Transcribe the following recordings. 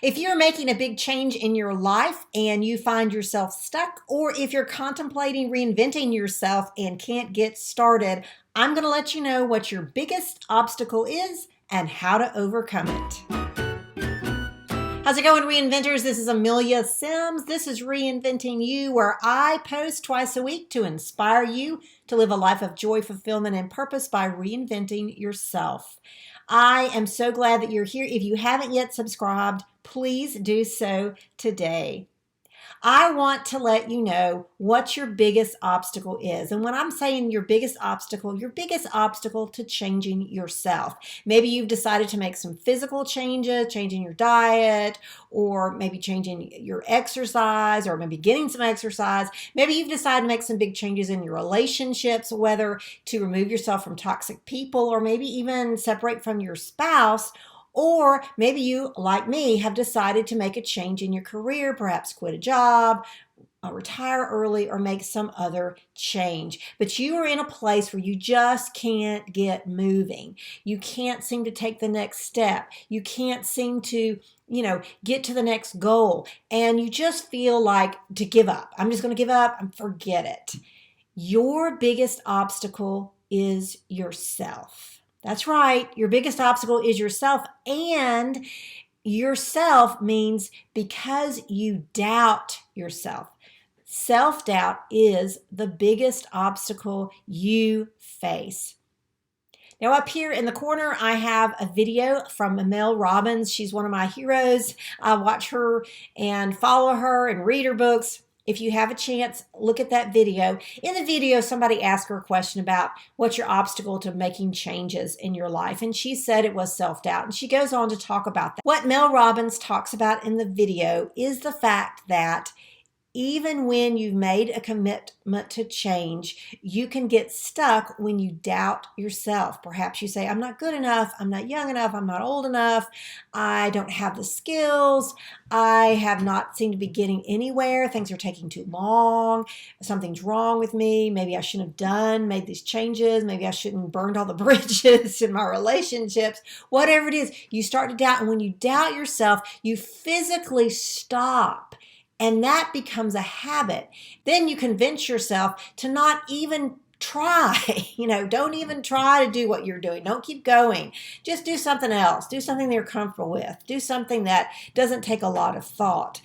If you're making a big change in your life and you find yourself stuck, or if you're contemplating reinventing yourself and can't get started, I'm going to let you know what your biggest obstacle is and how to overcome it. How's it going, reinventors? This is Amelia Sims. This is Reinventing You, where I post twice a week to inspire you to live a life of joy, fulfillment, and purpose by reinventing yourself. I am so glad that you're here. If you haven't yet subscribed, please do so today. I want to let you know what your biggest obstacle is. And when I'm saying your biggest obstacle to changing yourself. Maybe you've decided to make some physical changes, changing your diet, or maybe changing your exercise, or maybe getting some exercise. Maybe you've decided to make some big changes in your relationships, whether to remove yourself from toxic people, or maybe even separate from your spouse. Or maybe you, like me, have decided to make a change in your career, perhaps quit a job, retire early, or make some other change. But you are in a place where you just can't get moving. You can't seem to take the next step. You can't seem to, get to the next goal. And you just feel like to give up. I'm just going to give up and forget it. Your biggest obstacle is yourself. That's right. Your biggest obstacle is yourself, and yourself means because you doubt yourself. Self-doubt is the biggest obstacle you face. Now up here in the corner, I have a video from Mel Robbins. She's one of my heroes. I watch her and follow her and read her books. If you have a chance, look at that video. In the video, somebody asked her a question about what's your obstacle to making changes in your life. And she said it was self-doubt. And she goes on to talk about that. What Mel Robbins talks about in the video is the fact that even when you've made a commitment to change, you can get stuck when you doubt yourself. Perhaps you say, I'm not good enough, I'm not young enough, I'm not old enough, I don't have the skills, I have not seemed to be getting anywhere, things are taking too long, something's wrong with me, maybe I shouldn't have made these changes, maybe I shouldn't have burned all the bridges in my relationships, whatever it is, you start to doubt. And when you doubt yourself, you physically stop. And that becomes a habit. Then you convince yourself to not even try. Don't even try to do what you're doing. Don't keep going. Just do something else. Do something that you're comfortable with. Do something that doesn't take a lot of thought.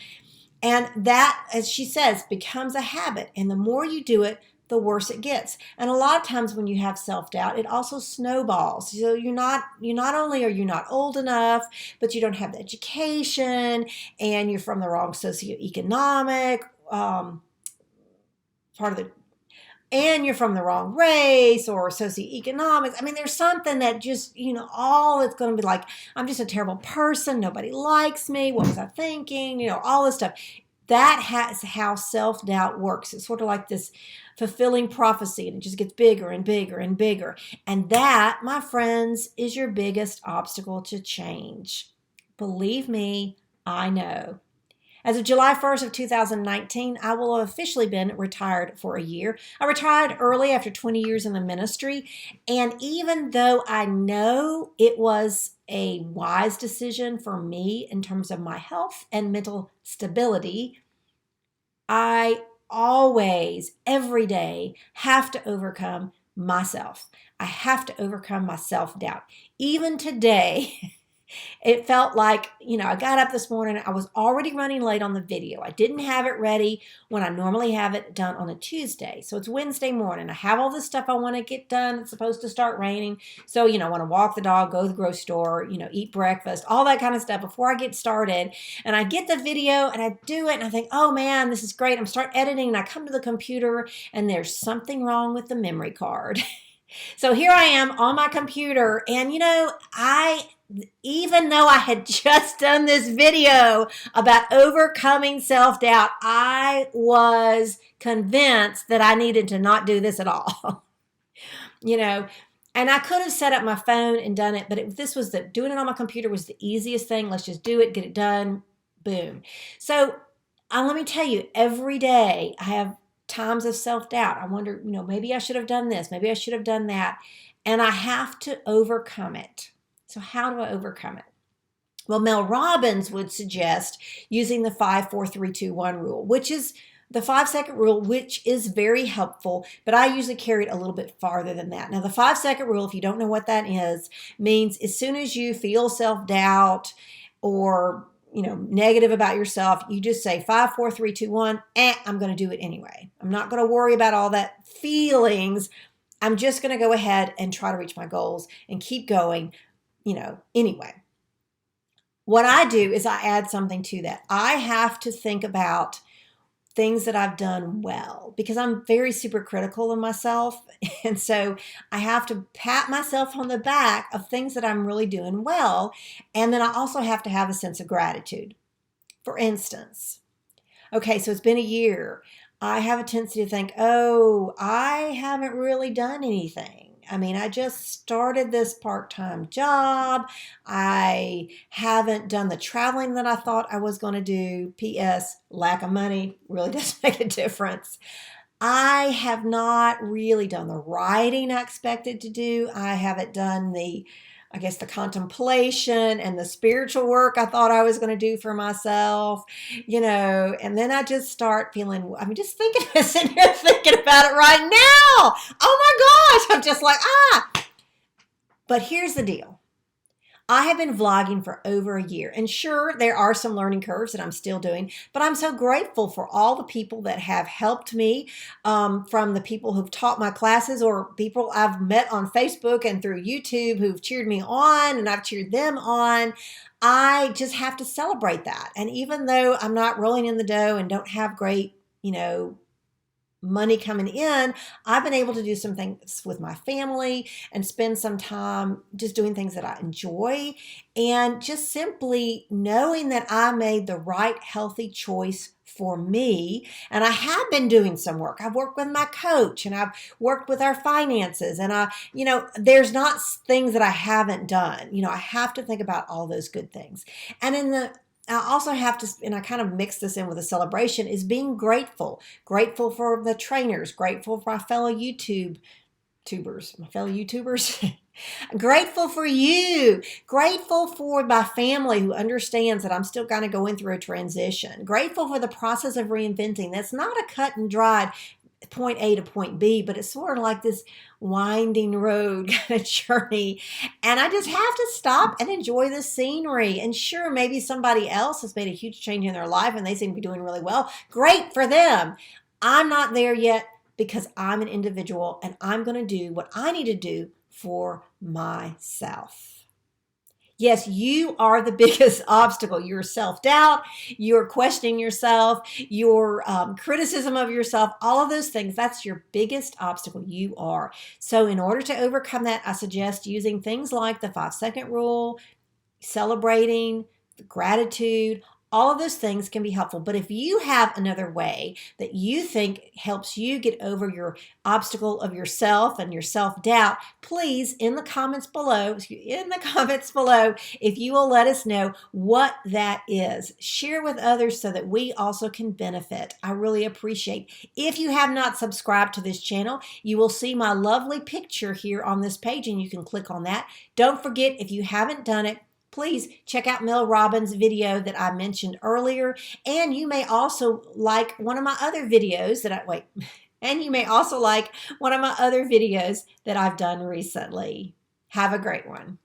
And that, as she says, becomes a habit. And the more you do it, the worse it gets. And a lot of times when you have self-doubt, it also snowballs. So not only are you not old enough, but you don't have the education, and you're from the wrong socioeconomic part of the, and you're from the wrong race or socioeconomics. I mean, there's something that just, all it's going to be like, I'm just a terrible person. Nobody likes me. What was I thinking? All this stuff. That is how self-doubt works. It's sort of like this fulfilling prophecy, and it just gets bigger and bigger and bigger. And that, my friends, is your biggest obstacle to change. Believe me, I know. As of July 1st of 2019, I will have officially been retired for a year. I retired early after 20 years in the ministry, and even though I know it was a wise decision for me in terms of my health and mental stability, I always, every day, have to overcome myself. I have to overcome my self-doubt. Even today, it felt like, I got up this morning, I was already running late on the video. I didn't have it ready when I normally have it done on a Tuesday. So it's Wednesday morning. I have all this stuff I want to get done. It's supposed to start raining. So, I want to walk the dog, go to the grocery store, eat breakfast, all that kind of stuff before I get started. And I get the video and I do it and I think, oh man, this is great. I'm start editing and I come to the computer and there's something wrong with the memory card. So here I am on my computer, and even though I had just done this video about overcoming self-doubt, I was convinced that I needed to not do this at all. And I could have set up my phone and done it, but doing it on my computer was the easiest thing. Let's just do it, get it done, boom. So let me tell you, every day I have times of self-doubt. I wonder, maybe I should have done this. Maybe I should have done that. And I have to overcome it. So how do I overcome it? Well, Mel Robbins would suggest using the 5-4-3-2-1 rule, which is the 5-second rule, which is very helpful, but I usually carry it a little bit farther than that. Now, the 5-second rule, if you don't know what that is, means as soon as you feel self-doubt or negative about yourself, you just say 5-4-3-2-1, I'm going to do it anyway. I'm not going to worry about all that feelings. I'm just going to go ahead and try to reach my goals and keep going, anyway. What I do is I add something to that. I have to think about things that I've done well because I'm very super critical of myself. And so I have to pat myself on the back of things that I'm really doing well. And then I also have to have a sense of gratitude. For instance, okay, so it's been a year. I have a tendency to think, oh, I haven't really done anything. I mean, I just started this part-time job. I haven't done the traveling that I thought I was going to do. P.S. Lack of money really does make a difference. I have not really done the writing I expected to do. I haven't done the contemplation and the spiritual work I thought I was going to do for myself, and then I just start feeling, just sitting here thinking about it right now. Oh my gosh, I'm just like, But here's the deal. I have been vlogging for over a year, and sure, there are some learning curves that I'm still doing, but I'm so grateful for all the people that have helped me, from the people who've taught my classes or people I've met on Facebook and through YouTube who've cheered me on and I've cheered them on. I just have to celebrate that. And even though I'm not rolling in the dough and don't have great, money coming in, I've been able to do some things with my family and spend some time just doing things that I enjoy, and just simply knowing that I made the right healthy choice for me. And I have been doing some work. I've worked with my coach and I've worked with our finances, and there's not things that I haven't done. I have to think about all those good things. And I also have to, and I kind of mix this in with a celebration, is being grateful. Grateful for the trainers, grateful for my fellow YouTubers. Grateful for you. Grateful for my family who understands that I'm still kind of going through a transition. Grateful for the process of reinventing. That's not a cut and dried point A to point B, but it's sort of like this winding road kind of journey. And I just have to stop and enjoy the scenery. And sure, maybe somebody else has made a huge change in their life and they seem to be doing really well. Great for them. I'm not there yet because I'm an individual and I'm going to do what I need to do for myself. Yes, you are the biggest obstacle. Your self-doubt, your questioning yourself, your criticism of yourself, all of those things, that's your biggest obstacle. You are. So in order to overcome that, I suggest using things like the 5-second rule, celebrating, gratitude. All of those things can be helpful. But if you have another way that you think helps you get over your obstacle of yourself and your self-doubt, please, in the comments below, if you will let us know what that is. Share with others so that we also can benefit. I really appreciate. If you have not subscribed to this channel, you will see my lovely picture here on this page, and you can click on that. Don't forget, if you haven't done it, please check out Mel Robbins' video that I mentioned earlier. And you may also like one of my other videos that I've done recently. Have a great one.